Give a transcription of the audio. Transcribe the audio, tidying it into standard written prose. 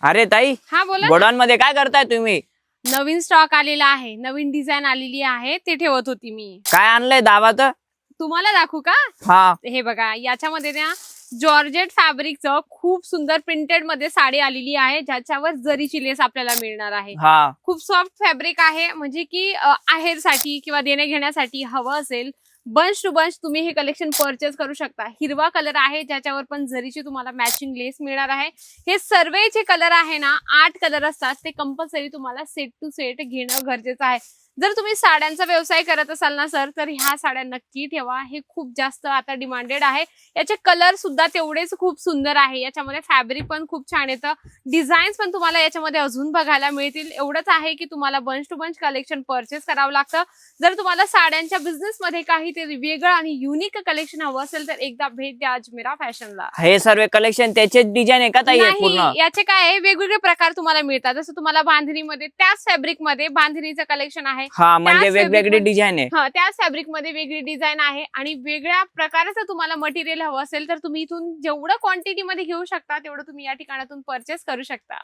अरे ताई, हा बोला ना. गोडाऊन मध्ये काय करताय तुम्ही? नवीन स्टॉक आलेला आहे, नवीन डिझाईन आलेली आहे, ते ठेवत होती मी. काय आणलंय दावात? तुम्हाला दाखवू का? हा, हे बघा, याच्यामध्ये ना जॉर्जेट फॅब्रिकचं खूप सुंदर प्रिंटेड मध्ये साडी आलेली आहे, ज्याच्यावर जरीची लेस आपल्याला मिळणार आहे. हा, खूप सॉफ्ट फॅब्रिक आहे, म्हणजे की आहेरसाठी किंवा देणे घेण्यासाठी हवं असेल बंच टू बंच तुम्ही हे कलेक्शन परचेस करू शकता. हिरवा कलर आहे, ज्याच्यावर पण जरीची तुम्हाला मॅचिंग लेस मिळणार आहे. हे सर्व जे कलर आहे ना, 8 कलर असतात, ते कंपल्सरी तुम्हाला सेट टू सेट घेणं गरजेचं आहे. जर तुम्ही साड्यांचा व्यवसाय करत असाल ना सर, तर ह्या साड्या नक्की ठेवा. हे खूप जास्त आता डिमांडेड आहे. याचे कलर सुद्धा तेवढेच खूप सुंदर आहे. याच्यामध्ये फॅब्रिक पण खूप छान येतं, डिझाईन्स पण तुम्हाला याच्यामध्ये अजून बघायला मिळतील. एवढंच आहे की तुम्हाला bunch to bunch collection purchase करावं लागतं. जर तुम्हाला साड्यांच्या बिझनेस मध्ये काहीतरी वेगळं आणि युनिक कलेक्शन हवं असेल, तर एकदा भेट द्या अजमेरा फॅशनला. हे सर्व कलेक्शन त्याचेच डिझाईन आहे का ताई हे पूर्ण? नाही, याचे काय आहे, वेगवेगळे प्रकार तुम्हाला मिळतात. जसं तुम्हाला बांधणीमध्ये त्याच फॅब्रिक मध्ये बांधणीचं कलेक्शन आहे. हा, म्हणजे त्याच वेगवेगळी fabric डिझाईन आहे. हा, त्याच फॅब्रिक मध्ये वेगळी डिझाईन आहे आणि वेगळ्या प्रकारचं तुम्हाला मटेरियल हवं असेल, तर तुम्ही इथून जेवढं क्वांटिटी मध्ये घेऊ शकता तेवढं तुम्ही या ठिकाणातून परचेस करू शकता.